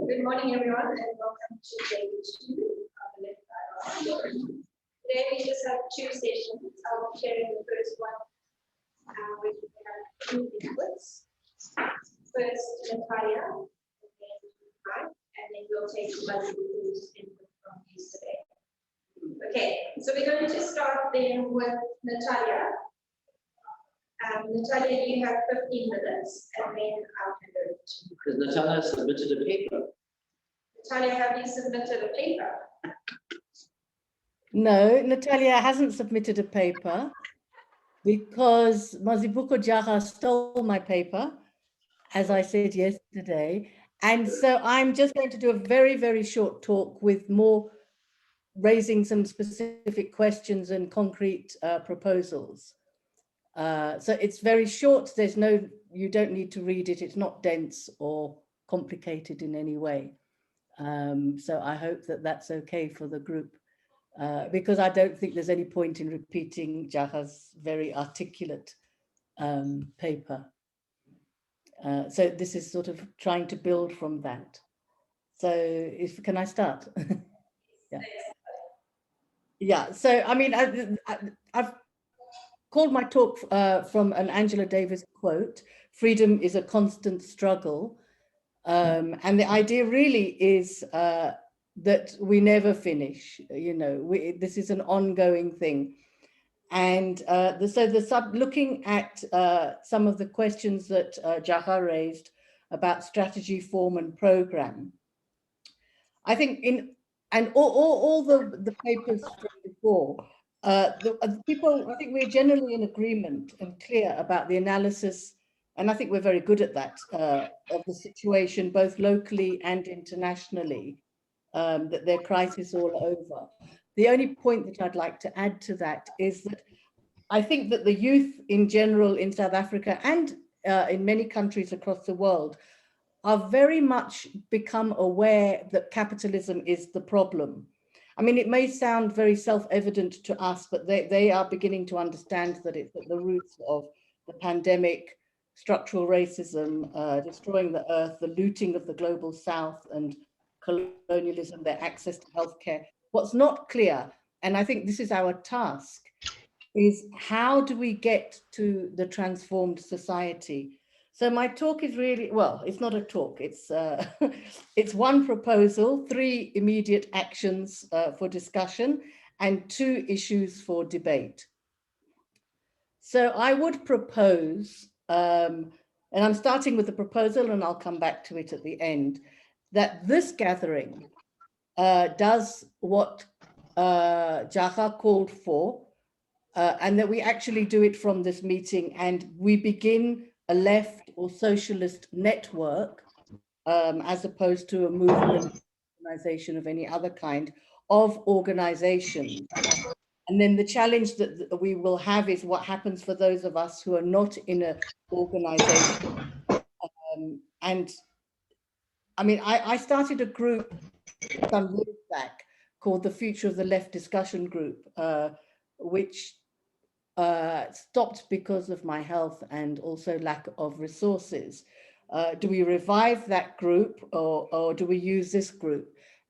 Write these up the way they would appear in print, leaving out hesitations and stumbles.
Good morning, everyone, and welcome to day 2 of the Left Dialogue. Today we just have 2 sessions. I'll be sharing the first one, which we have 2 inputs. First, Natalya, and then we'll take Mazibuko's input from yesterday. Okay, so we're going to start then with Natalya. Natalya, you have 15 minutes, and then I'll hand over to you. Because Natalya submitted a paper. Natalya, have you submitted a paper? No, Natalya hasn't submitted a paper because Mazibuko Jara stole my paper, as I said yesterday. And so I'm just going to do a very, very short talk with more raising some specific questions and concrete proposals. So it's very short. There's no, you don't need to read it. It's not dense or complicated in any way. So I hope that that's okay for the group, because I don't think there's any point in repeating Jara's very articulate paper. So this is sort of trying to build from that. So can I start? Yeah. Yeah, so I mean, I've called my talk from an Angela Davis quote, "Freedom is a constant struggle." And the idea really is that we never finish, you know, this is an ongoing thing. And looking at some of the questions that Jara raised about strategy, form and program, I think all the papers from before, people, I think we're generally in agreement and clear about the analysis, and I think we're very good at that, of the situation, both locally and internationally, that their crisis all over. The only point that I'd like to add to that is that I think that the youth in general in South Africa and in many countries across the world are very much become aware that capitalism is the problem. I mean, it may sound very self-evident to us, but they are beginning to understand that it's at the roots of the pandemic, structural racism, destroying the earth, the looting of the global south and colonialism, their access to healthcare. What's not clear, and I think this is our task, is how do we get to the transformed society? So my talk is really, well, it's not a talk, it's it's one proposal, 3 immediate actions for discussion, and 2 issues for debate. So I would propose, and I'm starting with the proposal and I'll come back to it at the end, that this gathering does what Jara called for, and that we actually do it from this meeting and we begin a left or socialist network, as opposed to a movement organization of any other kind of organization. And then the challenge that we will have is what happens for those of us who are not in an organization. And I mean, I started a group some years back called the Future of the Left Discussion Group, which stopped because of my health and also lack of resources. Do we revive that group or do we use this group?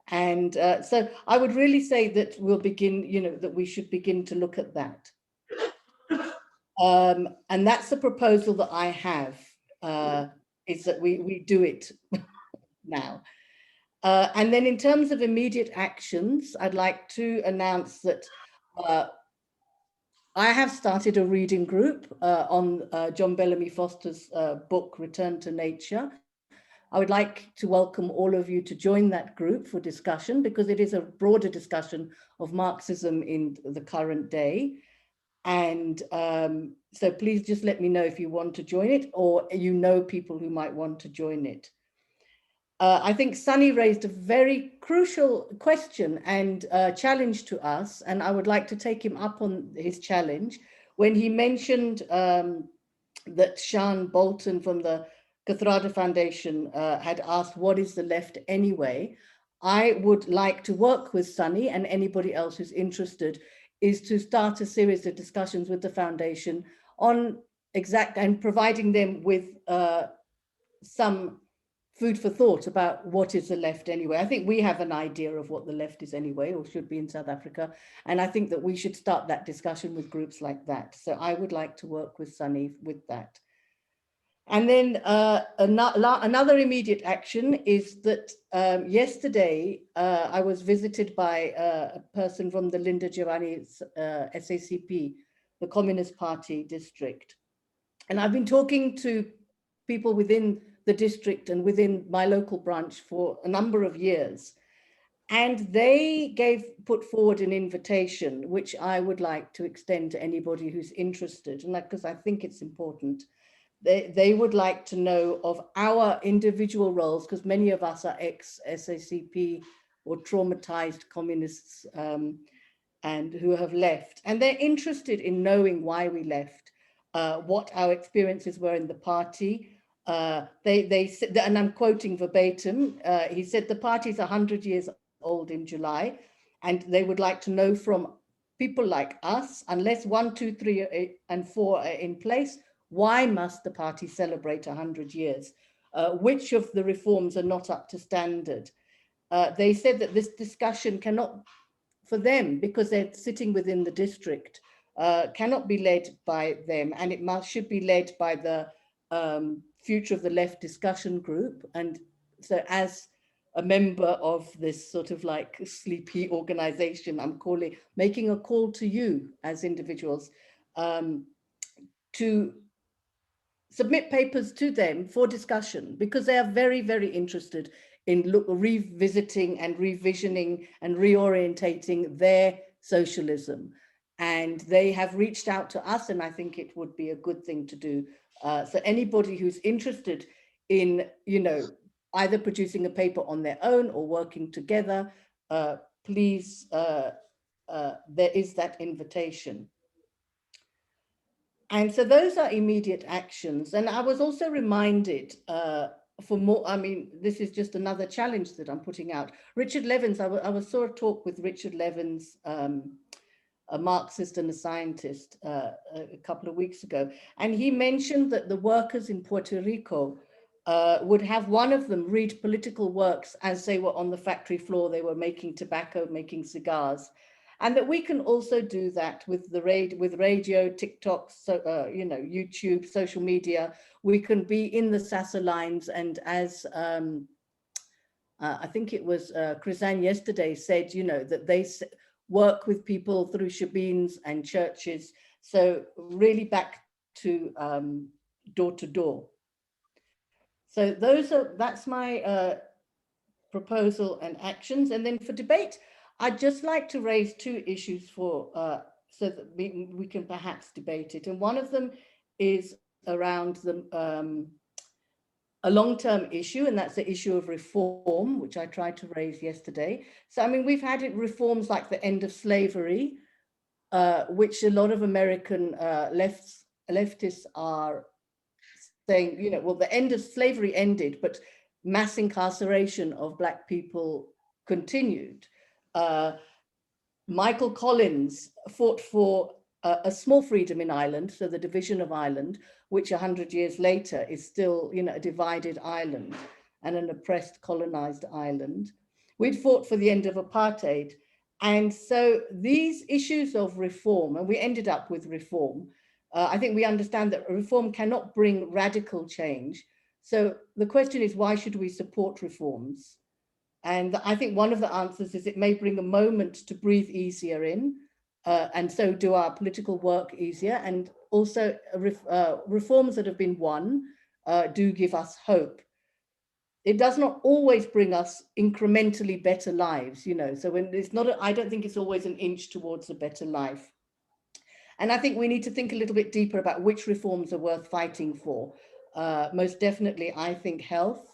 And so I would really say that we'll begin, you know, that we should begin to look at that. And that's the proposal that I have, is that we do it now. And then in terms of immediate actions, I'd like to announce that I have started a reading group on John Bellamy Foster's book, Return to Nature. I would like to welcome all of you to join that group for discussion, because it is a broader discussion of Marxism in the current day. And so please just let me know if you want to join it or you know people who might want to join it. I think Sunny raised a very crucial question and challenge to us, and I would like to take him up on his challenge when he mentioned that Sean Bolton from the Kathrada Foundation had asked, what is the left anyway? I would like to work with Sunny and anybody else who's interested, is to start a series of discussions with the foundation on and providing them with some food for thought about what is the left anyway. I think we have an idea of what the left is anyway, or should be in South Africa. And I think that we should start that discussion with groups like that. So I would like to work with Sunny with that. And then another immediate action is that yesterday I was visited by a person from the Linda Giovanni's SACP, the Communist Party district. And I've been talking to people within the district and within my local branch for a number of years. And they put forward an invitation, which I would like to extend to anybody who's interested, and because I think it's important. They would like to know of our individual roles, because many of us are ex-SACP or traumatized communists and who have left. And they're interested in knowing why we left, what our experiences were in the party. They said, and I'm quoting verbatim, he said, the party is 100 years old in July, and they would like to know from people like us, unless 1, 2, 3, and 4 are in place, why must the party celebrate 100 years? Which of the reforms are not up to standard? They said that this discussion cannot, for them, because they're sitting within the district, cannot be led by them, and it should be led by the Future of the Left discussion group. And so as a member of this sort of like sleepy organization, I'm making a call to you as individuals to submit papers to them for discussion, because they are very, very interested in revisiting and revisioning and reorientating their socialism. And they have reached out to us, and I think it would be a good thing to do. So anybody who's interested in, either producing a paper on their own or working together, please, there is that invitation. And so those are immediate actions. And I was also reminded for more, this is just another challenge that I'm putting out. Richard Levins, I saw a talk with Richard Levins, a Marxist and a scientist, a couple of weeks ago. And he mentioned that the workers in Puerto Rico would have one of them read political works as they were on the factory floor. They were making tobacco, making cigars. And that we can also do that with radio, TikTok, YouTube, social media. We can be in the Sasa lines, and as I think it was Krizan yesterday said, that they work with people through shebeens and churches. So really back to door to door. So that's my proposal and actions. And then for debate, I'd just like to raise 2 issues so that we can perhaps debate it. And one of them is around a long-term issue, and that's the issue of reform, which I tried to raise yesterday. So, we've had reforms like the end of slavery, which a lot of American leftists are saying, well, the end of slavery ended, but mass incarceration of Black people continued. Michael Collins fought for a small freedom in Ireland, so the division of Ireland, which 100 years later is still, a divided island and an oppressed, colonized island. We'd fought for the end of apartheid. And so these issues of reform, and we ended up with reform, I think we understand that reform cannot bring radical change. So the question is, why should we support reforms? And I think one of the answers is it may bring a moment to breathe easier in, and so do our political work easier. And also reforms that have been won do give us hope. It does not always bring us incrementally better lives, so when it's not, I don't think it's always an inch towards a better life. And I think we need to think a little bit deeper about which reforms are worth fighting for. Most definitely, I think health.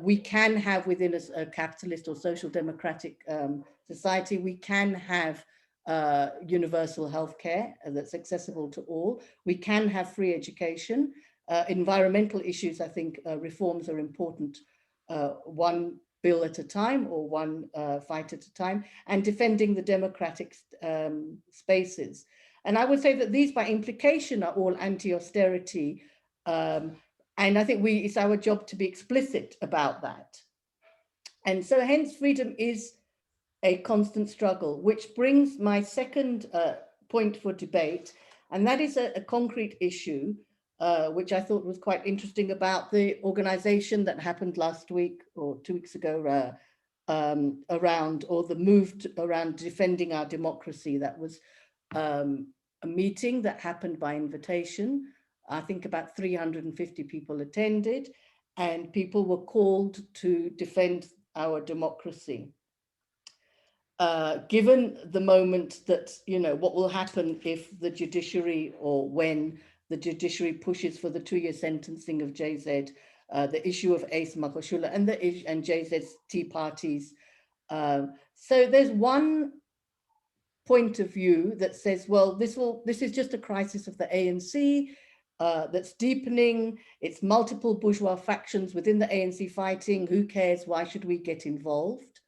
We can have within a capitalist or social democratic society, we can have universal healthcare that's accessible to all. We can have free education. Environmental issues, I think reforms are important, one bill at a time or one fight at a time, and defending the democratic spaces. And I would say that these by implication are all anti-austerity And I think it's our job to be explicit about that. And so hence freedom is a constant struggle, which brings my second point for debate, and that is a concrete issue, which I thought was quite interesting about the organization that happened last week or 2 weeks ago around, or the move around defending our democracy. That was a meeting that happened by invitation. I think about 350 people attended, and people were called to defend our democracy. Given the moment that, you know, what will happen if the judiciary, or when the judiciary pushes for the 2-year sentencing of JZ, the issue of Ace Makoshula and JZ's Tea parties. So there's one point of view that says, well, this is just a crisis of the ANC that's deepening. It's multiple bourgeois factions within the ANC fighting. Who cares? Why should we get involved?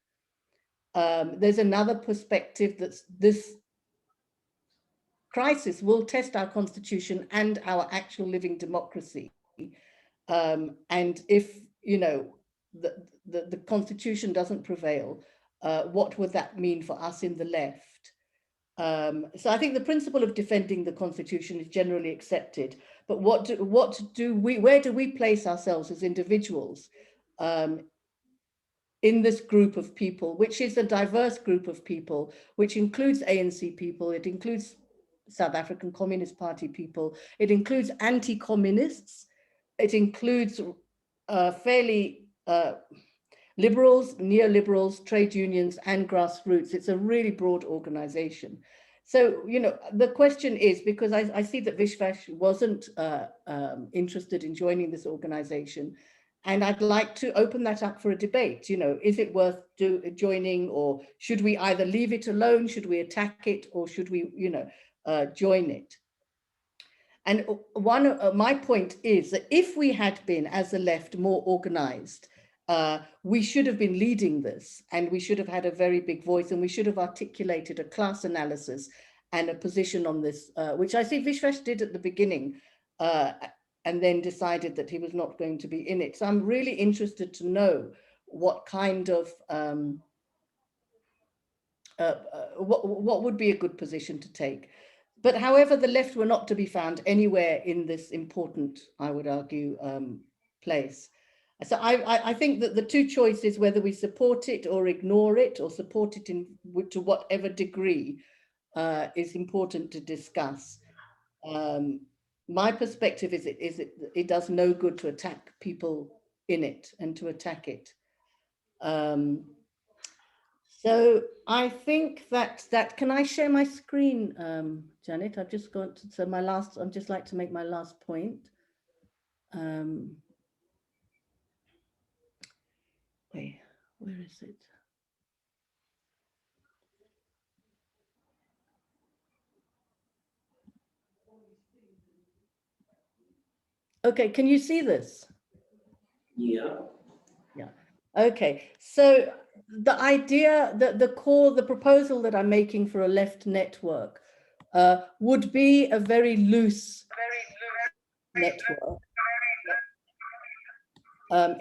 There's another perspective that this crisis will test our constitution and our actual living democracy. And if, you know, the constitution doesn't prevail, what would that mean for us in the left? So I think the principle of defending the constitution is generally accepted, but where do we place ourselves as individuals in this group of people, which is a diverse group of people, which includes ANC people, it includes South African Communist Party people, it includes anti-communists, it includes fairly liberals, neoliberals, trade unions, and grassroots. It's a really broad organization. So, you know, the question is, because I see that Vishwash wasn't interested in joining this organization, and I'd like to open that up for a debate. You know, is it worth joining, or should we either leave it alone, should we attack it, or should we, you know, join it? And one of my point is that if we had been, as the left, more organized, we should have been leading this, and we should have had a very big voice, and we should have articulated a class analysis and a position on this, which I see Vishwash did at the beginning, and then decided that he was not going to be in it. So I'm really interested to know what kind of, what would be a good position to take. But however, the left were not to be found anywhere in this important, I would argue, place. So I think that the two choices, whether we support it or ignore it, or support it to whatever degree, is important to discuss. My perspective is it does no good to attack people in it and to attack it. So I think that can I share my screen, Janet? I've just got to, so my last, I'd just like to make my last point. Wait, where is it? Okay, can you see this? Yeah. Yeah. Okay, so the idea, the proposal that I'm making for a left network would be a very loose network.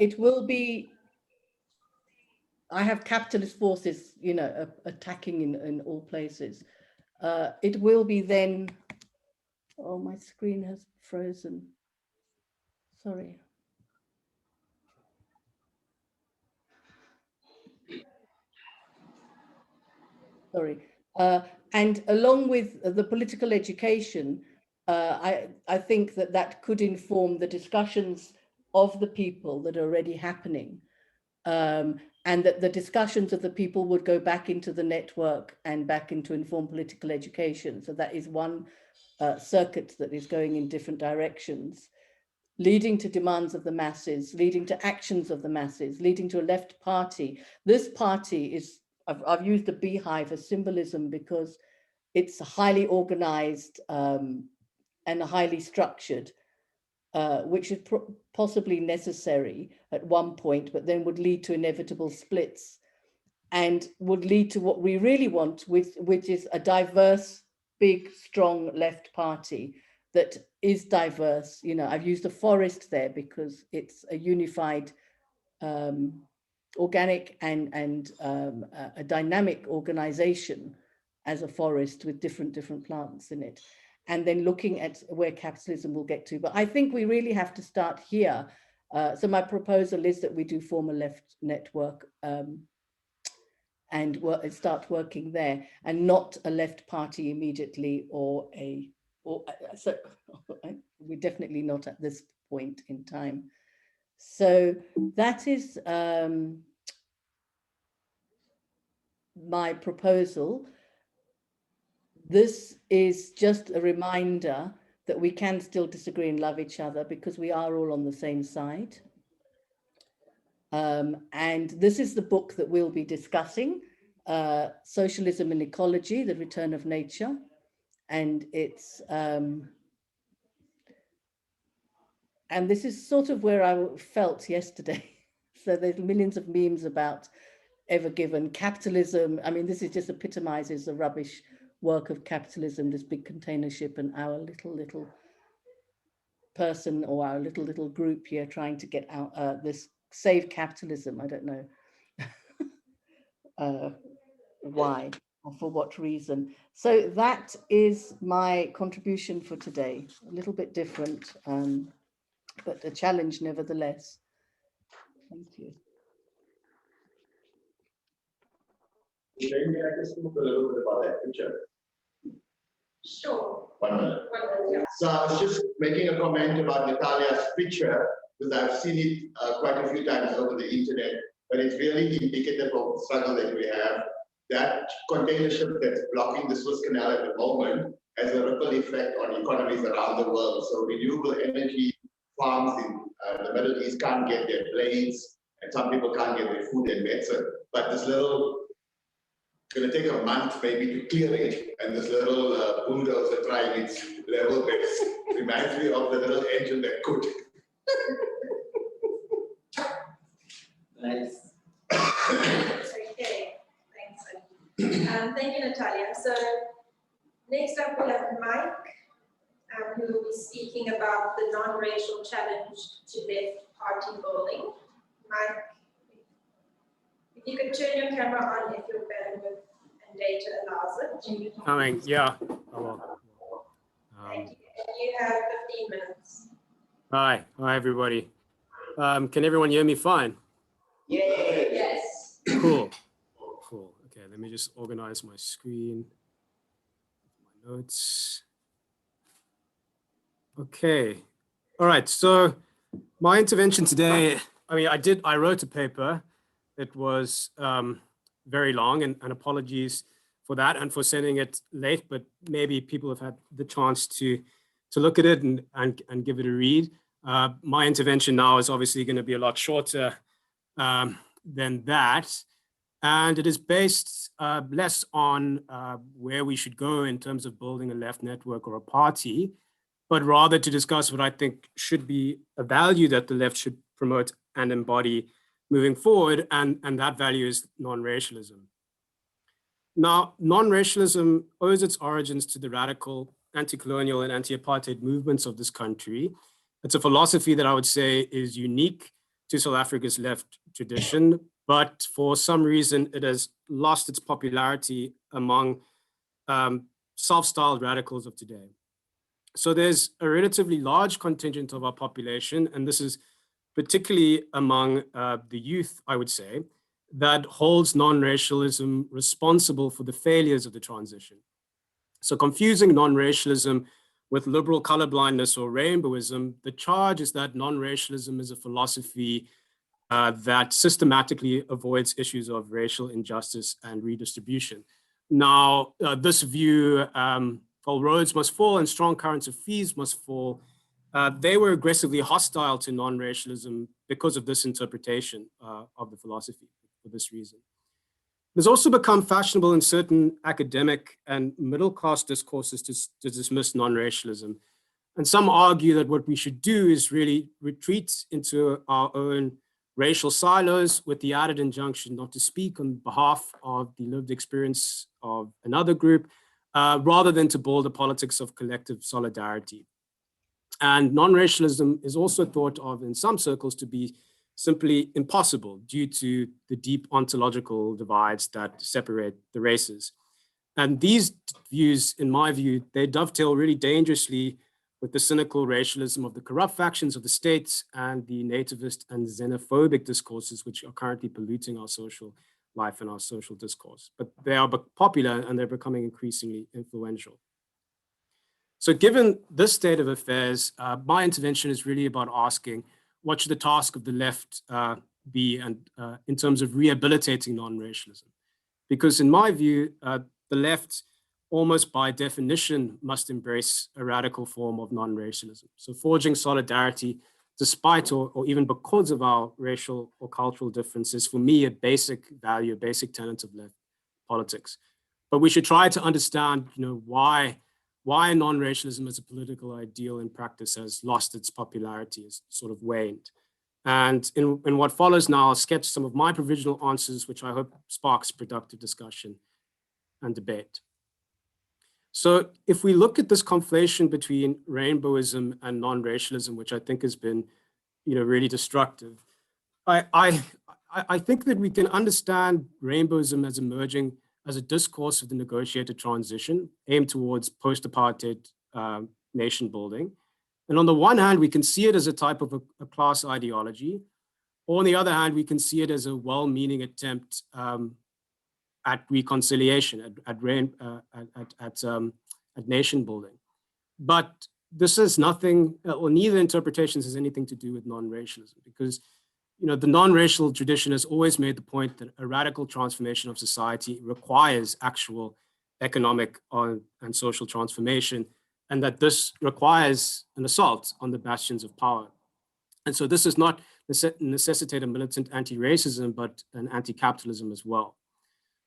It will be, I have capitalist forces, you know, attacking in all places. It will be then, oh, my screen has frozen. Sorry. Sorry. And along with the political education, I think that could inform the discussions of the people that are already happening. And that the discussions of the people would go back into the network and back into informed political education. So that is one circuit that is going in different directions, leading to demands of the masses, leading to actions of the masses, leading to a left party. This party is, I've used a beehive as symbolism because it's highly organized and highly structured, which is possibly necessary at one point, but then would lead to inevitable splits and would lead to what we really want, which is a diverse, big, strong left party that is diverse. You know, I've used a forest there because it's a unified, organic and a dynamic organization as a forest with different plants in it. And then looking at where capitalism will get to. But I think we really have to start here. So my proposal is that we do form a left network and start working there, and not a left party immediately, or so we're definitely not at this point in time. So that is my proposal. This is just a reminder that we can still disagree and love each other because we are all on the same side. And this is the book that we'll be discussing, Socialism and Ecology, The Return of Nature. And it's, and this is sort of where I felt yesterday. So there's millions of memes about Ever Given, capitalism. I mean, this is just epitomizes the rubbish work of capitalism, this big container ship, and our little person, or our little group here trying to get out this save capitalism. I don't know why or for what reason. So that is my contribution for today. A little bit different, but a challenge nevertheless. Thank you. May I just talk a little bit about that picture? Sure. 1 minute. Yeah. So I was just making a comment about Natalya's picture, because I've seen it quite a few times over the internet, but it's really indicative of the struggle that we have. That container ship that's blocking the Swiss Canal at the moment has a ripple effect on economies around the world. So renewable energy farms in the Middle East can't get their blades, and some people can't get their food and medicine. But this little, it's going to take a month maybe to clear it, and this little bulldozer trying its level best. Reminds me of the little engine that could. Nice. Okay, thanks. Thank you, Natalya. So next up we'll have Mike, who will be speaking about the non-racial challenge to left party building. Mike, if you could turn your camera on if your bandwidth and data allows it. Coming, yeah. I will. Thank you. And you have 15 minutes. Hi everybody. Can everyone hear me fine? Yes. Cool. Okay, let me just organize my screen, my notes. Okay. All right. So my intervention today, I wrote a paper. It was very long, and apologies for that and for sending it late, but maybe people have had the chance to look at it and give it a read. My intervention now is obviously going to be a lot shorter than that. And it is based less on where we should go in terms of building a left network or a party, but rather to discuss what I think should be a value that the left should promote and embody moving forward, and that value is non-racialism. Now, non-racialism owes its origins to the radical anti-colonial and anti-apartheid movements of this country. It's a philosophy that I would say is unique to South Africa's left tradition, but for some reason it has lost its popularity among self-styled radicals of today. So there's a relatively large contingent of our population, and this is particularly among the youth, I would say, that holds non-racialism responsible for the failures of the transition. So confusing non-racialism with liberal colorblindness or rainbowism, the charge is that non-racialism is a philosophy that systematically avoids issues of racial injustice and redistribution. Now, this view, while roads must fall and strong currents of fees must fall, they were aggressively hostile to non-racialism because of this interpretation of the philosophy for this reason. It has also become fashionable in certain academic and middle-class discourses to dismiss non-racialism. And some argue that what we should do is really retreat into our own racial silos with the added injunction not to speak on behalf of the lived experience of another group, rather than to build a politics of collective solidarity. And non-racialism is also thought of in some circles to be simply impossible due to the deep ontological divides that separate the races. And these views, in my view, they dovetail really dangerously with the cynical racialism of the corrupt factions of the states and the nativist and xenophobic discourses, which are currently polluting our social life and our social discourse. But they are popular and they're becoming increasingly influential. So given this state of affairs, my intervention is really about asking, what should the task of the left be, and in terms of rehabilitating non-racialism? Because in my view, the left, almost by definition, must embrace a radical form of non-racialism. So forging solidarity, despite or even because of our racial or cultural differences, for me, a basic value, a basic tenet of left politics. But we should try to understand, why non-racialism as a political ideal in practice has lost its popularity, has sort of waned. And in what follows now, I'll sketch some of my provisional answers, which I hope sparks productive discussion and debate. So if we look at this conflation between rainbowism and non-racialism, which I think has been, really destructive, I think that we can understand rainbowism as emerging as a discourse of the negotiated transition aimed towards post-apartheid nation building. And on the one hand, we can see it as a type of a class ideology, or on the other hand, we can see it as a well-meaning attempt at reconciliation, at nation building. But this is nothing, or neither interpretations has anything to do with non-racialism, because the non-racial tradition has always made the point that a radical transformation of society requires actual economic and social transformation, and that this requires an assault on the bastions of power. And so this does not necessitate a militant anti-racism, but an anti-capitalism as well.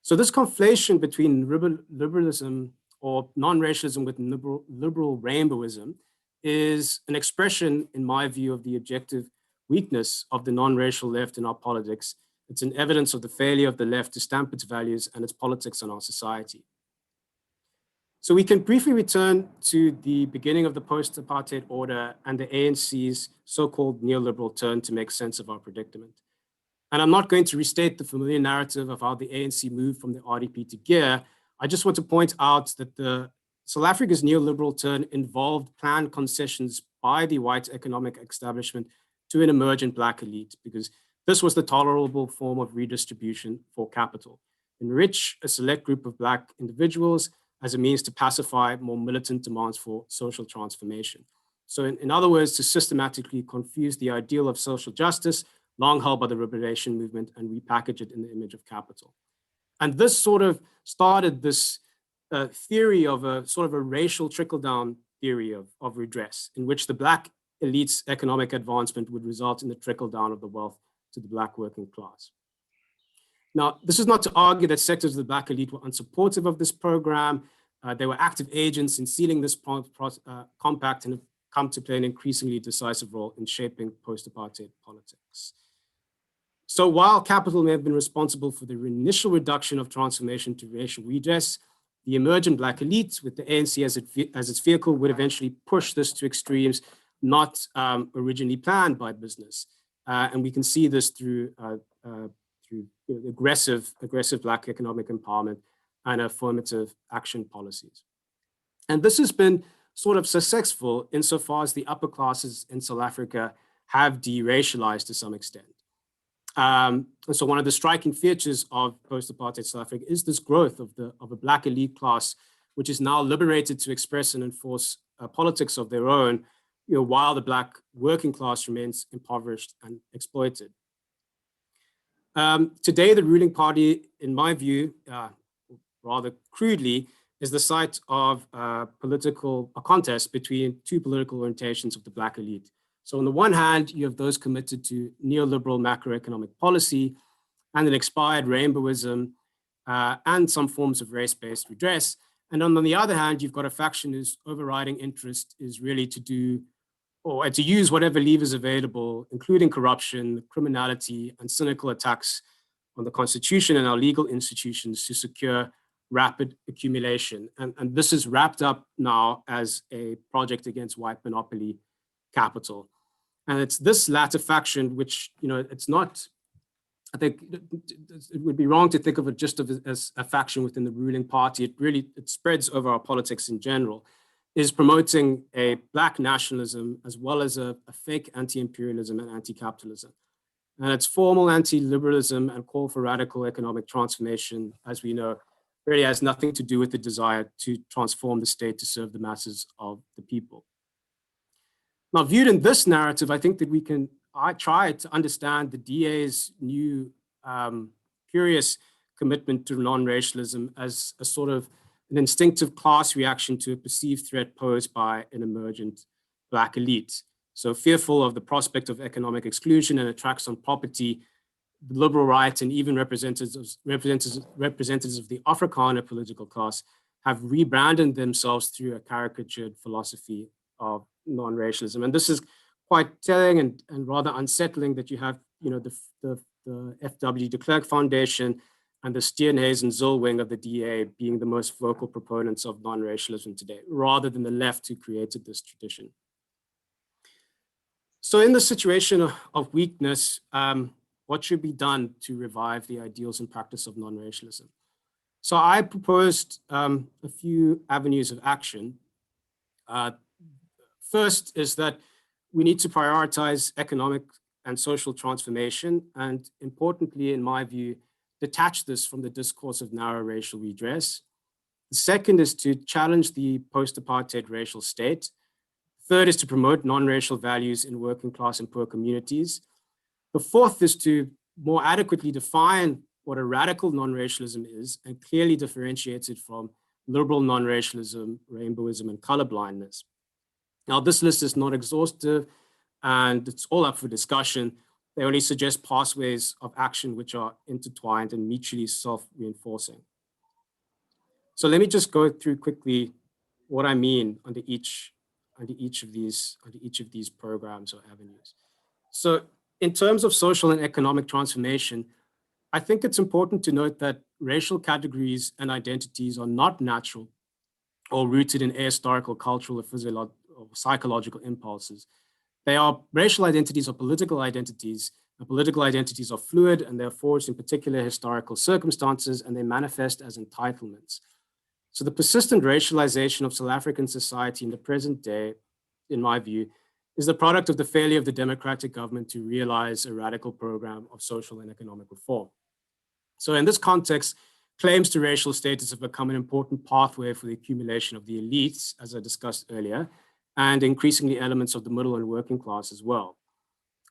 So this conflation between liberalism or non-racialism with liberal rainbowism is an expression, in my view, of the objective weakness of the non-racial left in our politics. It's an evidence of the failure of the left to stamp its values and its politics on our society. So we can briefly return to the beginning of the post-apartheid order and the ANC's so-called neoliberal turn to make sense of our predicament. And I'm not going to restate the familiar narrative of how the ANC moved from the RDP to GEAR. I just want to point out that the South Africa's neoliberal turn involved planned concessions by the white economic establishment to an emergent Black elite, because this was the tolerable form of redistribution for capital. Enrich a select group of Black individuals as a means to pacify more militant demands for social transformation. So in other words, to systematically confuse the ideal of social justice long held by the liberation movement and repackage it in the image of capital. And this sort of started this theory of a sort of a racial trickle-down theory of redress, in which the Black elite's economic advancement would result in the trickle-down of the wealth to the Black working class. Now, this is not to argue that sectors of the Black elite were unsupportive of this program. They were active agents in sealing this compact and have come to play an increasingly decisive role in shaping post-apartheid politics. So while capital may have been responsible for the initial reduction of transformation to racial redress, the emergent Black elite, with the ANC as its vehicle, would eventually push this to extremes not originally planned by business. And we can see this through aggressive Black economic empowerment and affirmative action policies. And this has been sort of successful insofar as the upper classes in South Africa have deracialized to some extent. And so one of the striking features of post-apartheid South Africa is this growth of a Black elite class, which is now liberated to express and enforce politics of their own, while the Black working class remains impoverished and exploited. Today, the ruling party, in my view, rather crudely, is the site of a contest between two political orientations of the Black elite. So on the one hand, you have those committed to neoliberal macroeconomic policy and an expired rainbowism and some forms of race-based redress. And on the other hand, you've got a faction whose overriding interest is really to use whatever levers available, including corruption, criminality, and cynical attacks on the Constitution and our legal institutions to secure rapid accumulation. And this is wrapped up now as a project against white monopoly capital. And it's this latter faction, which, it's not, I think it would be wrong to think of it just as a faction within the ruling party. It spreads over our politics in general, is promoting a Black nationalism as well as a fake anti-imperialism and anti-capitalism. And its formal anti-liberalism and call for radical economic transformation, as we know, really has nothing to do with the desire to transform the state to serve the masses of the people. Now, viewed in this narrative, I think that I try to understand the DA's new curious commitment to non-racialism as a sort of an instinctive class reaction to a perceived threat posed by an emergent Black elite. So fearful of the prospect of economic exclusion and attacks on property, the liberal right and even representatives of the Afrikaner political class have rebranded themselves through a caricatured philosophy of non-racialism. And this is quite telling and rather unsettling that you have, the F.W. de Klerk Foundation and the Steenhuisen and Zil wing of the DA being the most vocal proponents of non-racialism today, rather than the left who created this tradition. So in the situation of weakness, what should be done to revive the ideals and practice of non-racialism? So I proposed a few avenues of action. First is that we need to prioritize economic and social transformation, and importantly, in my view, detach this from the discourse of narrow racial redress. The second is to challenge the post-apartheid racial state. Third is to promote non-racial values in working class and poor communities. The fourth is to more adequately define what a radical non-racialism is and clearly differentiates it from liberal non-racialism, rainbowism, and colorblindness. Now, this list is not exhaustive and it's all up for discussion. They only suggest pathways of action which are intertwined and mutually self-reinforcing. So let me just go through quickly what I mean under each of these programs or avenues. So in terms of social and economic transformation, I think it's important to note that racial categories and identities are not natural or rooted in ahistorical, cultural, or psychological impulses. Racial identities are political identities, and political identities are fluid and they're forged in particular historical circumstances, and they manifest as entitlements. So the persistent racialization of South African society in the present day, in my view, is the product of the failure of the democratic government to realize a radical program of social and economic reform. So in this context, claims to racial status have become an important pathway for the accumulation of the elites, as I discussed earlier, and increasingly elements of the middle and working class as well.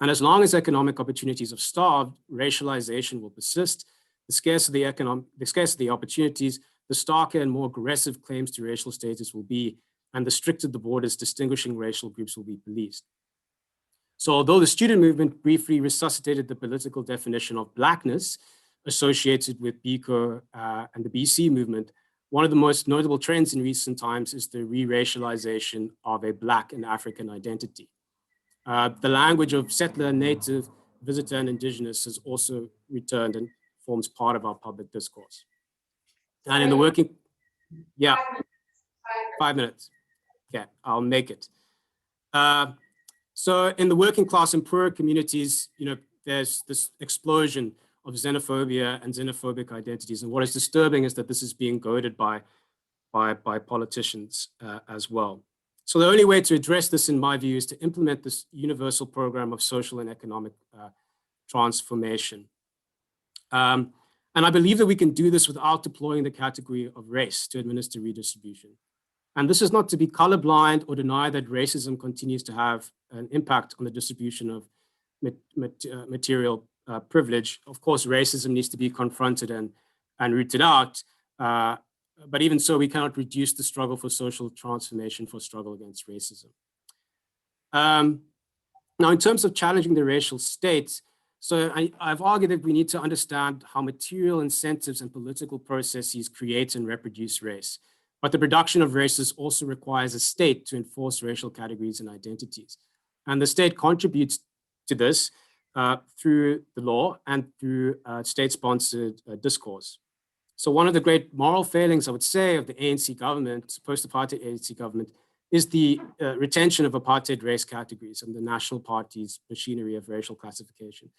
And as long as economic opportunities are starved, racialization will persist. The scarcity of opportunities, the starker and more aggressive claims to racial status will be, and the stricter the borders distinguishing racial groups will be policed. So although the student movement briefly resuscitated the political definition of Blackness associated with Biko and the BC movement, one of the most notable trends in recent times is the re-racialization of a Black and African identity. The language of settler, native, visitor, and indigenous has also returned and forms part of our public discourse. And in the working, 5 minutes. Okay, I'll make it. So in the working class and poorer communities, there's this explosion of xenophobia and xenophobic identities. And what is disturbing is that this is being goaded by politicians as well. So the only way to address this, in my view, is to implement this universal program of social and economic transformation. And I believe that we can do this without deploying the category of race to administer redistribution. And this is not to be colorblind or deny that racism continues to have an impact on the distribution of material privilege. Of course, racism needs to be confronted and rooted out. But even so, we cannot reduce the struggle for social transformation for struggle against racism. Now, in terms of challenging the racial state, so I've argued that we need to understand how material incentives and political processes create and reproduce race. But the production of races also requires a state to enforce racial categories and identities. And the state contributes to this through the law and through state-sponsored discourse. So one of the great moral failings, I would say, of the ANC government, post-apartheid ANC government, is the retention of apartheid race categories and the National Party's machinery of racial classification.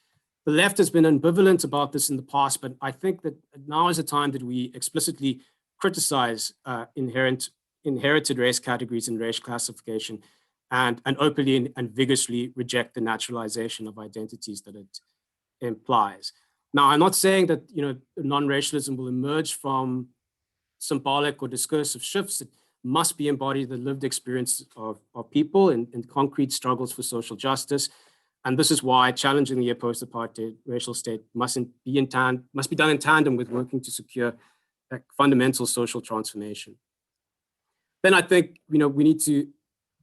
The left has been ambivalent about this in the past, but I think that now is the time that we explicitly criticize inherited race categories and race classification and openly and vigorously reject the naturalization of identities that it implies. Now, I'm not saying that non-racialism will emerge from symbolic or discursive shifts. It must be embodied the lived experience of people in concrete struggles for social justice. And this is why challenging the post-apartheid racial state must be done in tandem with working to secure fundamental social transformation. Then I think we need to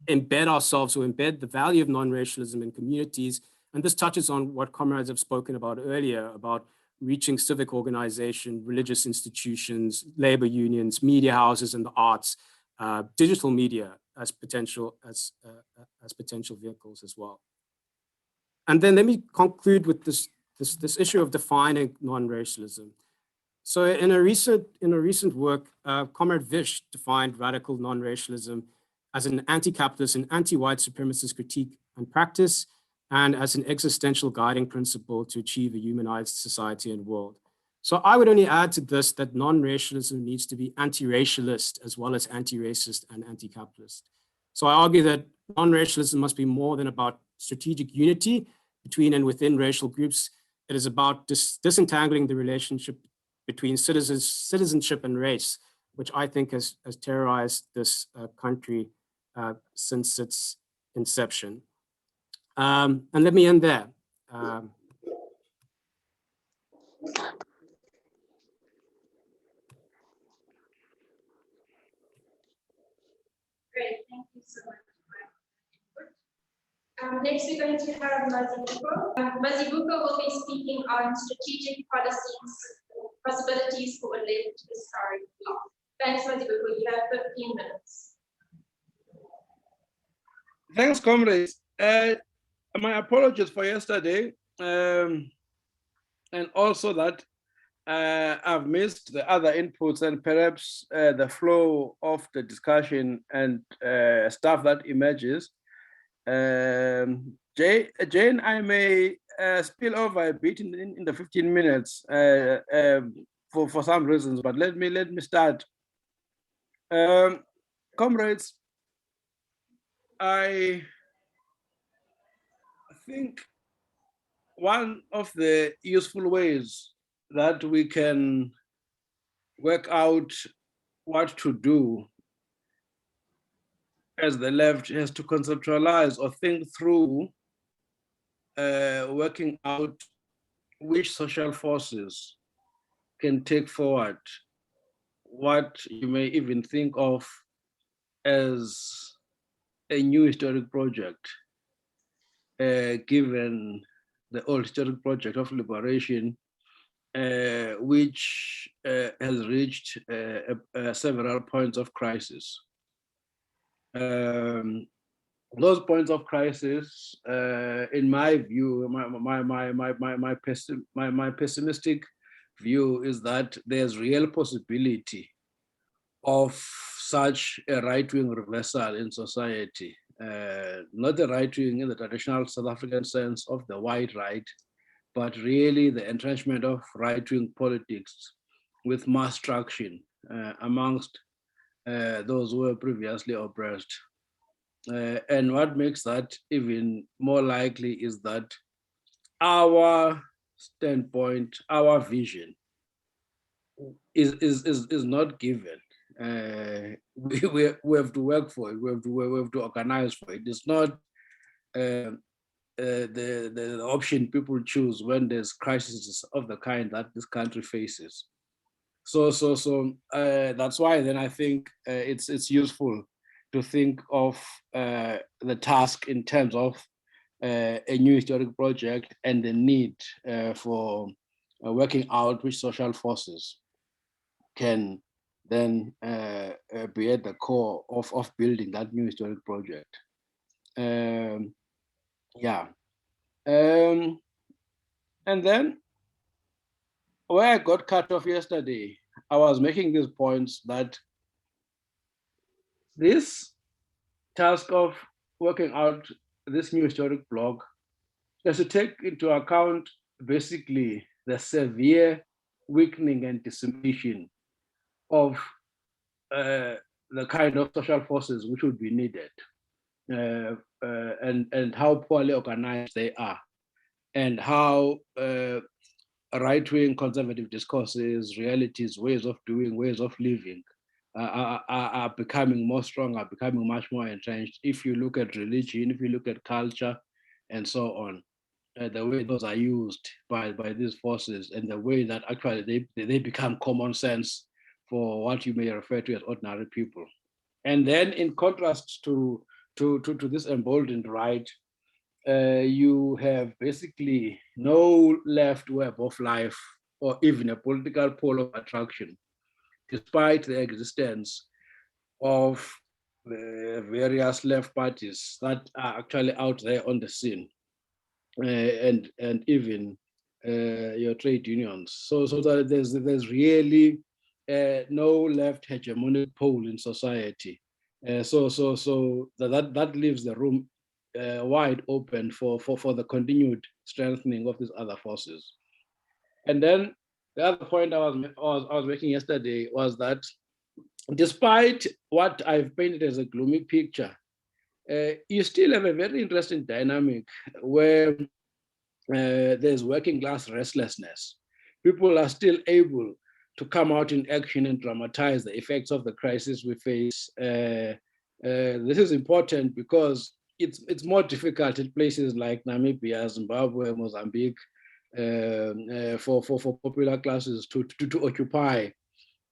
embed ourselves or embed the value of non-racialism in communities. And this touches on what comrades have spoken about earlier, about reaching civic organization, religious institutions, labor unions, media houses, and the arts, digital media as potential vehicles as well. And then let me conclude with this issue of defining non-racialism. So in a recent work, Comrade Vish defined radical non-racialism as an anti-capitalist and anti-white supremacist critique and practice, and as an existential guiding principle to achieve a humanized society and world. So I would only add to this that non-racialism needs to be anti-racialist as well as anti-racist and anti-capitalist. So I argue that non-racialism must be more than about strategic unity between and within racial groups. It is about disentangling the relationship between citizenship and race, which I think has terrorized this country since its inception. And let me end there. Great, thank you so much. Next, we're going to have Mazibuko. Mazibuko will be speaking on strategic possibilities for a left historic bloc. Thanks, Mazibuko. You have 15 minutes. Thanks, comrades. My apologies for yesterday, and also that I've missed the other inputs and perhaps the flow of the discussion and stuff that emerges. Jane, I may spill over a bit in the 15 minutes for some reasons, but let me start. Comrades, I think one of the useful ways that we can work out what to do as the left has to conceptualize or think through working out which social forces can take forward what you may even think of as a new historic project, given the old historic project of liberation, which has reached several points of crisis. Those points of crisis, in my view, my pessimistic view is that there's real possibility of such a right-wing reversal in society. Not the right-wing in the traditional South African sense of the white right, but really the entrenchment of right-wing politics with mass traction amongst those who were previously oppressed. And what makes that even more likely is that our standpoint, our vision is not given. We have to work for it. We have to organize for it. It's not the option people choose when there's crises of the kind that this country faces. So that's why then I think it's useful to think of the task in terms of a new historic project and the need for working out which social forces can then be at the core of building that new historic project. And then where I got cut off yesterday, I was making these points that this task of working out this new historic bloc is to take into account basically the severe weakening and decimation of the kind of social forces which would be needed, and how poorly organized they are, and how right-wing conservative discourses, realities, ways of doing, ways of living are becoming more strong, are becoming much more entrenched. If you look at religion, if you look at culture, and so on, the way those are used by these forces, and the way that actually they become common sense for what you may refer to as ordinary people. And then in contrast to this emboldened right, you have basically no left web of life or even a political pole of attraction, despite the existence of various left parties that are actually out there on the scene, and even your trade unions. So that there's really no left hegemonic pole in society. So that leaves the room wide open for the continued strengthening of these other forces. And then the other point I was making yesterday was that despite what I've painted as a gloomy picture, you still have a very interesting dynamic where there's working class restlessness. People are still able to come out in action and dramatize the effects of the crisis we face. This is important because it's more difficult in places like Namibia, Zimbabwe, Mozambique, for popular classes to occupy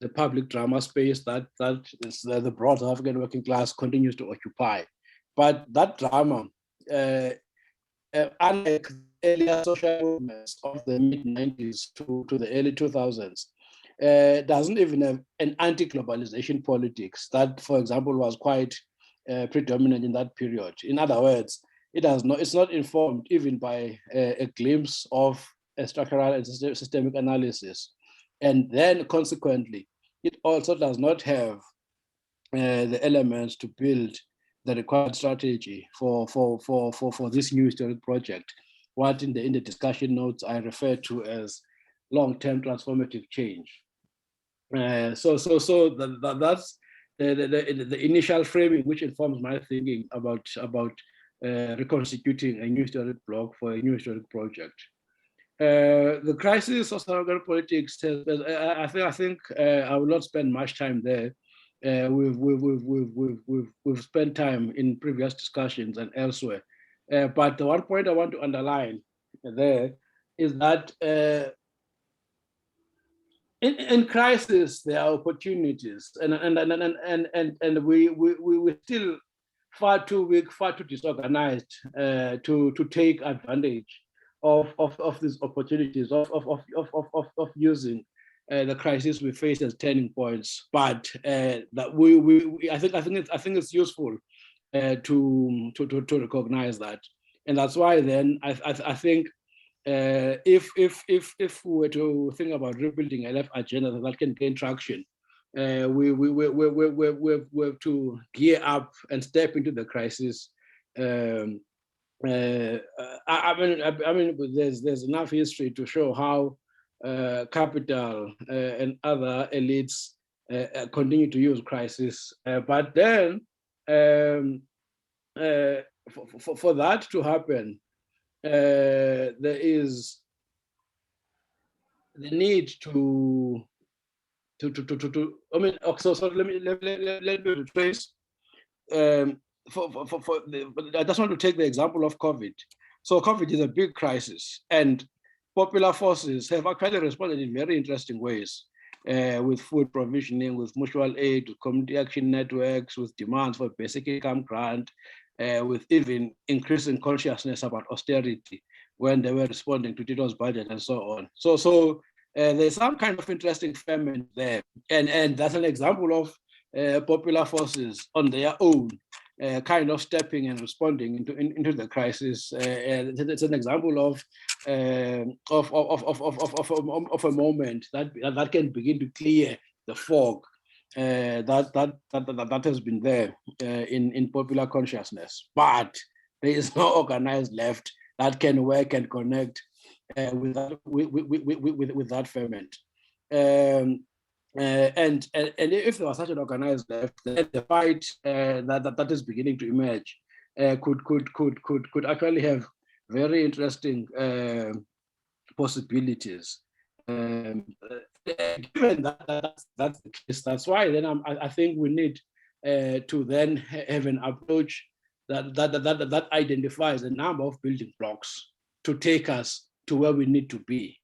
the public drama space that the broad African working class continues to occupy. But that drama, unlike earlier social movements of the mid-90s to the early 2000s, doesn't even have an anti-globalization politics that, for example, was quite predominant in that period. In other words, it's not informed even by a glimpse of a structural and systemic analysis. And then consequently, it also does not have the elements to build the required strategy for this new historic project, what in the discussion notes I refer to as long-term transformative change. That's the initial framing which informs my thinking about reconstituting a new historic bloc for a new historic project. The crisis of South African politics, I think I will not spend much time there. We've spent time in previous discussions and elsewhere. But the one point I want to underline there is that in crisis there are opportunities, and we're still far too weak, far too disorganized to take advantage of these opportunities of using the crisis we face as turning points. But that I think it's useful to recognize that, and that's why then I think if we were to think about rebuilding a left agenda that can gain traction, we have to gear up and step into the crisis. I mean, there's enough history to show how capital and other elites continue to use crisis, but then for that to happen, there is the need to I mean, so let me retrace. I just want to take the example of COVID. So COVID is a big crisis, and popular forces have actually responded in very interesting ways, with food provisioning, with mutual aid, with community action networks, with demands for basic income grant, with even increasing consciousness about austerity when they were responding to Tito's budget and so on. So there's some kind of interesting ferment there, and that's an example of popular forces on their own kind of stepping and responding into the crisis. It's an example of a moment that can begin to clear the fog that has been there in popular consciousness, but there is no organized left that can work and connect with that ferment. And if there was such an organized left, then the fight that is beginning to emerge could actually have very interesting possibilities. Given that's the case, that's why then I think we need to then have an approach that identifies a number of building blocks to take us to where we need to be,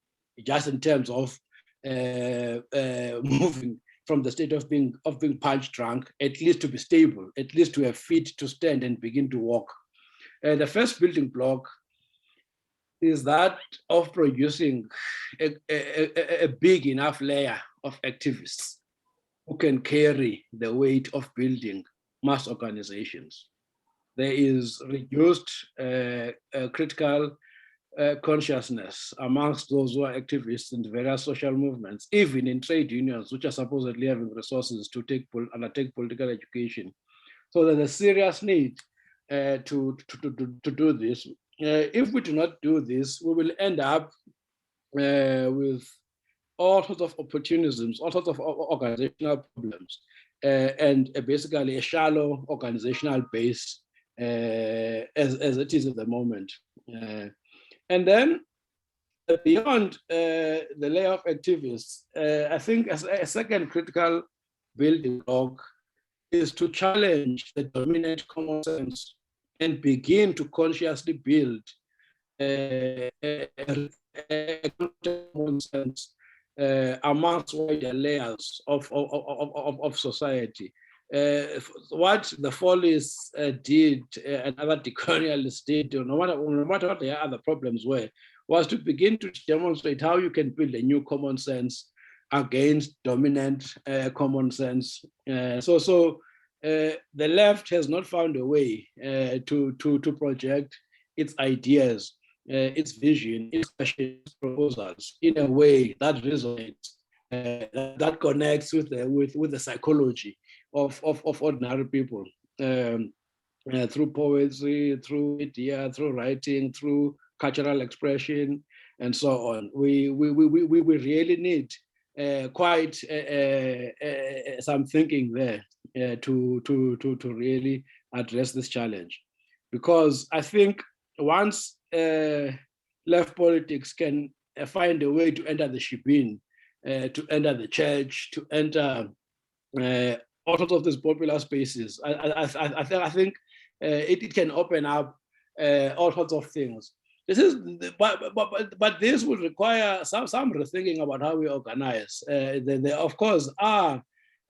just in terms of moving from the state of being punch drunk, at least to be stable, at least to have feet to stand and begin to walk. The first building block is that of producing a big enough layer of activists who can carry the weight of building mass organizations. There is reduced critical consciousness amongst those who are activists in various social movements, even in trade unions, which are supposedly having resources to undertake political education. So there's a serious need to do this. If we do not do this, we will end up with all sorts of opportunisms, all sorts of organizational problems, and basically a shallow organizational base as it is at the moment. And then beyond the layer of activists, I think a second critical building block is to challenge the dominant common sense and begin to consciously build a common sense amongst wider layers of society. What the Follies did and other decolonialists did, no matter what their other problems were, was to begin to demonstrate how you can build a new common sense against dominant common sense. So the left has not found a way to project its ideas, its vision, its proposals in a way that resonates, that connects with the psychology of ordinary people, through poetry, through media, through writing, through cultural expression, and so on. We really need quite some thinking there to really address this challenge, because I think once left politics can find a way to enter the shebeen, to enter the church, to enter all sorts of these popular spaces, I think it can open up all sorts of things. This is, but this would require some rethinking about how we organize. There of course are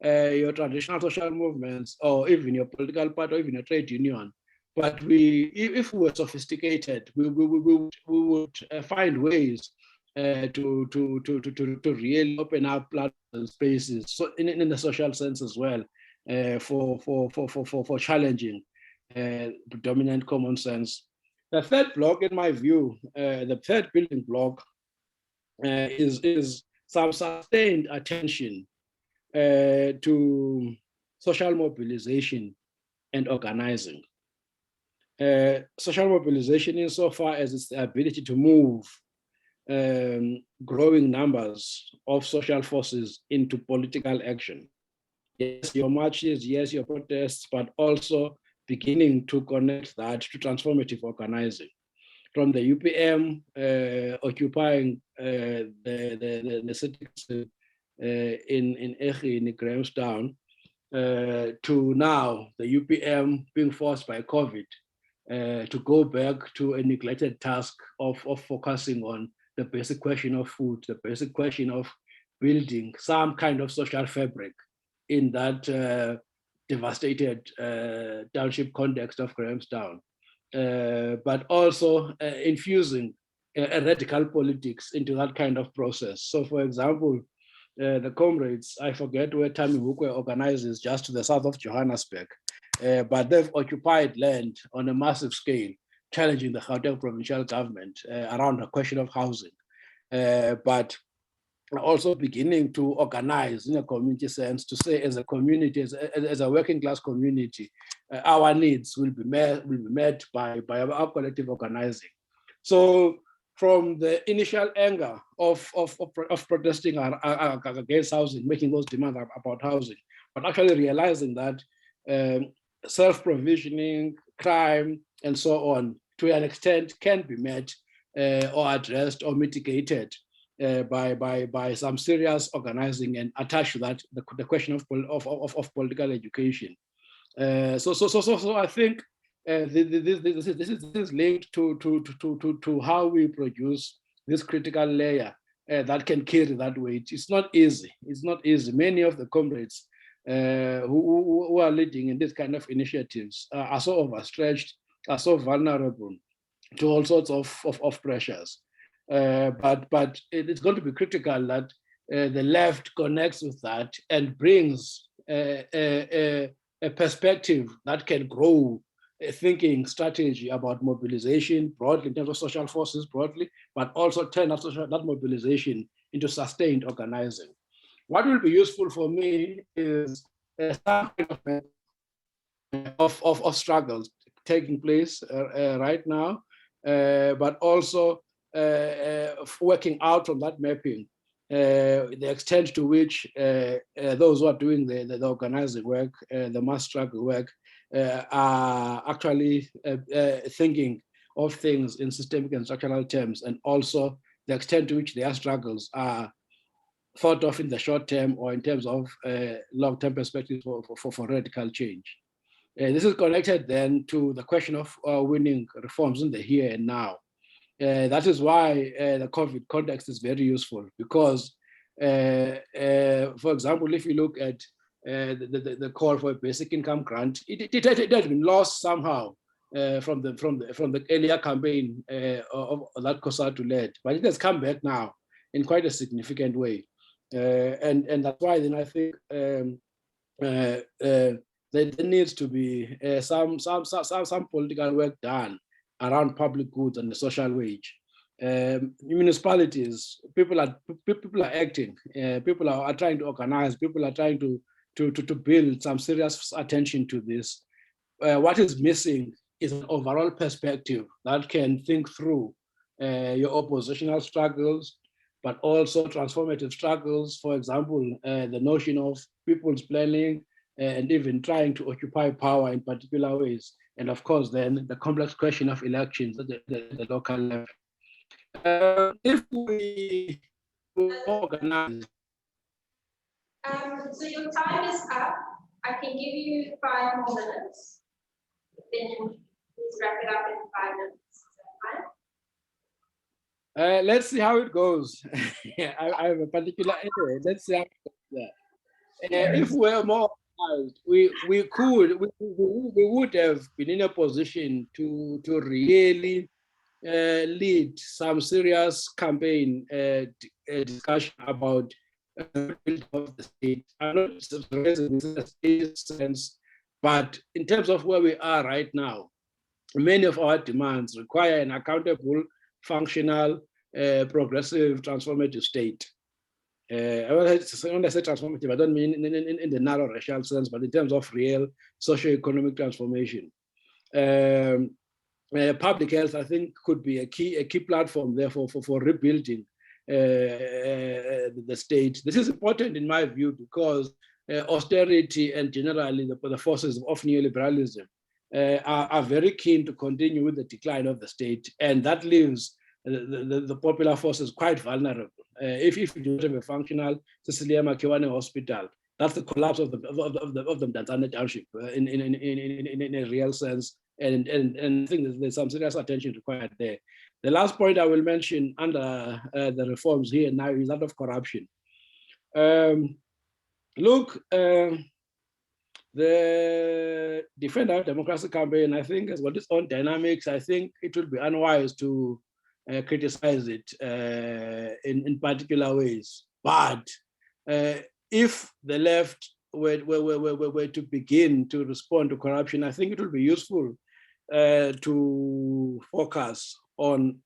your traditional social movements, or even your political party, or even your trade union. But if we were sophisticated, we would find ways to really open up platform spaces, so in the social sense as well, for challenging dominant common sense. The third block, in my view, the third building block is some sustained attention to social mobilization and organizing. Social mobilization insofar as its ability to move growing numbers of social forces into political action. Yes, your marches, yes, your protests, but also beginning to connect that to transformative organizing. From the UPM occupying the cities in Echini, Grahamstown, to now the UPM being forced by COVID to go back to a neglected task of focusing on the basic question of food, the basic question of building some kind of social fabric in that devastated township context of Grahamstown, but also infusing a radical politics into that kind of process. So for example, the Comrades, I forget where Mazibuko organizes, just to the south of Johannesburg, but they've occupied land on a massive scale, challenging the Gauteng provincial government around the question of housing. But also beginning to organize in a community sense, to say as a community, as a working class community, our needs will be met by our collective organizing. So from the initial anger of protesting against housing, making those demands about housing, but actually realizing that self-provisioning, crime, and so on, to an extent, can be met or addressed or mitigated by some serious organizing, and attached to that the question of political education. So I think this is linked to how we produce this critical layer that can carry that weight. It's not easy. It's not easy. Many of the comrades who are leading in this kind of initiatives are so overstretched, are so vulnerable to all sorts of pressures. But it's going to be critical that the left connects with that and brings a perspective that can grow a thinking strategy about mobilization broadly in terms of social forces broadly, but also turn that mobilization into sustained organizing. What will be useful for me is some kind of struggles taking place right now, but also working out from that mapping the extent to which those who are doing the organizing work, the mass struggle work, are actually thinking of things in systemic and structural terms, and also the extent to which their struggles are thought of in the short term or in terms of long-term perspectives for radical change. This is connected then to the question of winning reforms in the here and now. That is why the COVID context is very useful, because, for example, if you look at the call for a basic income grant, it had been lost somehow from the earlier campaign that COSATU led, but it has come back now in quite a significant way, and that's why then I think there needs to be some political work done around public goods and the social wage. Municipalities, people are acting, people are trying to organize, people are trying to build some serious attention to this. What is missing is an overall perspective that can think through your oppositional struggles, but also transformative struggles. For example, the notion of people's planning, and even trying to occupy power in particular ways. And of course, then the complex question of elections at the local level. If we organize. So your time is up. I can give you 5 more minutes. Then please wrap it up in 5 minutes. Let's see how it goes. I have a particular anyway. Let's see how it goes. If we're more organized, we would have been in a position to really lead some serious campaign discussion about of the state. I'm not raising the state sense, but in terms of where we are right now, many of our demands require an accountable, functional, progressive, transformative state. When I say transformative, I don't mean in the narrow racial sense, but in terms of real socio-economic transformation. Public health, I think, could be a key platform, therefore, for rebuilding the state. This is important in my view because austerity and generally the forces of neoliberalism are very keen to continue with the decline of the state, and that leaves the popular forces quite vulnerable. If you don't have a functional Cecilia Makiwane hospital, that's the collapse of the Mdantsane township in a real sense, and I think there's some serious attention required there. The last point I will mention under the reforms here now is that of corruption. Look, the Defend Our Democracy campaign, I think, has got its own dynamics. I think it would be unwise to criticize it in particular ways. But if the left were to begin to respond to corruption, I think it would be useful to focus on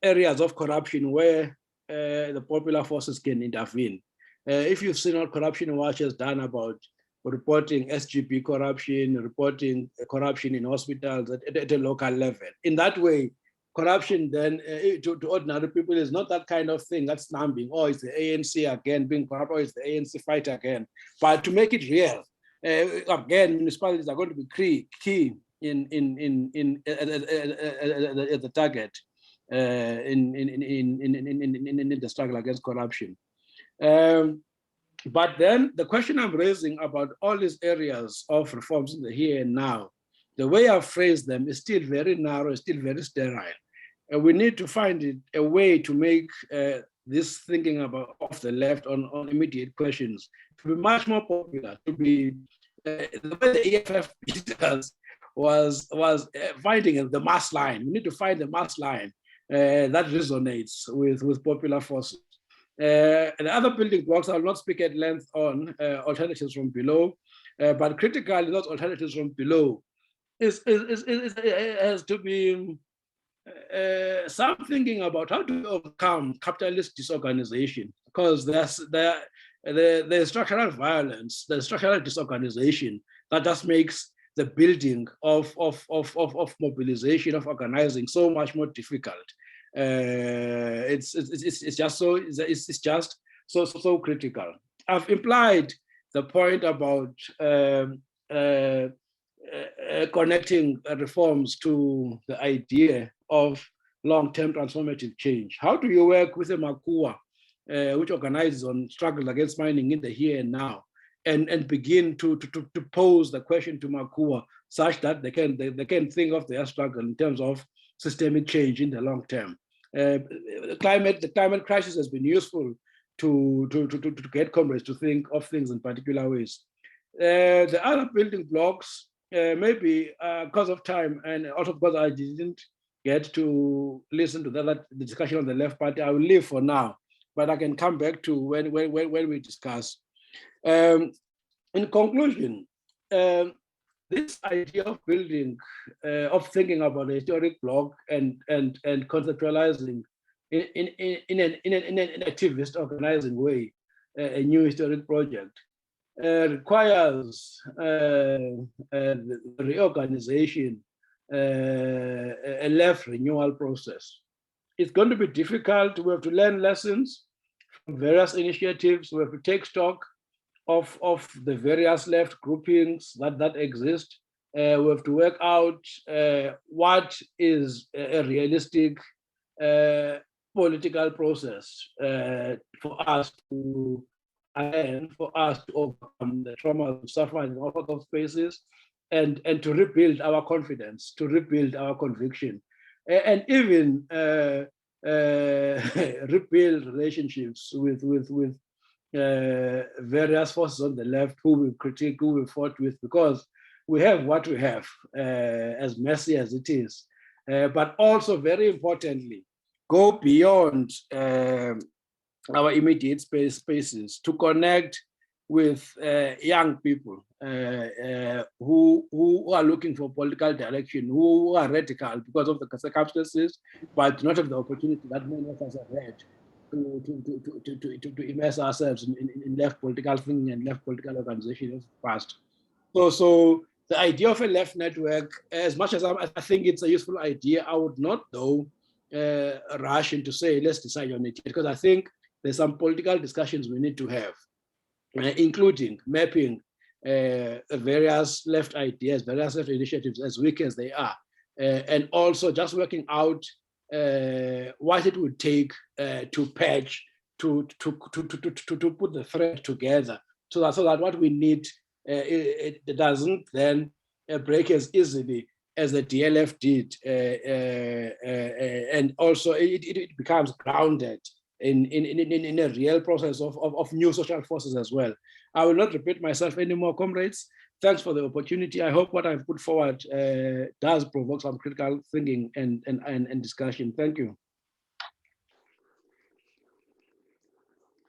areas of corruption where the popular forces can intervene. If you've seen what Corruption Watch has done about reporting SGP corruption, reporting corruption in hospitals at a local level. In that way, corruption then to ordinary people is not that kind of thing that's numbing, oh, it's the ANC again being corrupt, or it's the ANC fight again. But to make it real, again, municipalities are going to be key at the target in the struggle against corruption. But then the question I'm raising about all these areas of reforms in the here and now, the way I've phrased them is still very narrow, still very sterile. We need to find a way to make this thinking about of the left on immediate questions to be much more popular, to be the way the EFF was finding the mass line. We need to find the mass line that resonates with popular forces. The other building blocks I will not speak at length on, alternatives from below, but critically, those alternatives from below has to be some thinking about how to overcome capitalist disorganization, because there's structural violence, there's structural disorganization that just makes the building of mobilization, of organizing so much more difficult. It's just so critical. I've implied the point about connecting reforms to the idea of long-term transformative change. How do you work with a Makua, which organizes on struggles against mining in the here and now, and begin to pose the question to Makua such that they can think of their struggle in terms of systemic change in the long term? The climate crisis has been useful to get comrades to think of things in particular ways. The other building blocks, maybe because of time and also because I didn't get to listen to the discussion on the Left Party, I will leave for now, but I can come back to when we discuss. In conclusion, this idea of building, of thinking about a historic bloc and conceptualizing in an activist organizing way a new historic project requires reorganization, a left renewal process. It's going to be difficult. We have to learn lessons from various initiatives. We have to take stock of the various left groupings that exist. We have to work out what is a realistic political process for us to overcome the trauma we suffered in all of those spaces, and to rebuild our confidence, to rebuild our conviction, and even rebuild relationships with various forces on the left who we critique, who we fought with, because we have what we have, as messy as it is, but also very importantly, go beyond our immediate spaces to connect with young people who are looking for political direction, who are radical because of the circumstances, but do not have the opportunity that many of us have had to immerse ourselves in left political thinking and left political organization of the past. So the idea of a left network, as much as I think it's a useful idea, I would not though rush into say, let's decide on it, because I think there's some political discussions we need to have, including mapping various left ideas, various left initiatives, as weak as they are, and also just working out what it would take to patch, to put the thread together, so that what we need it doesn't then break as easily as the DLF did, and also it becomes grounded in a real process of new social forces as well. I will not repeat myself anymore, comrades. Thanks for the opportunity. I hope what I've put forward does provoke some critical thinking and discussion. Thank you.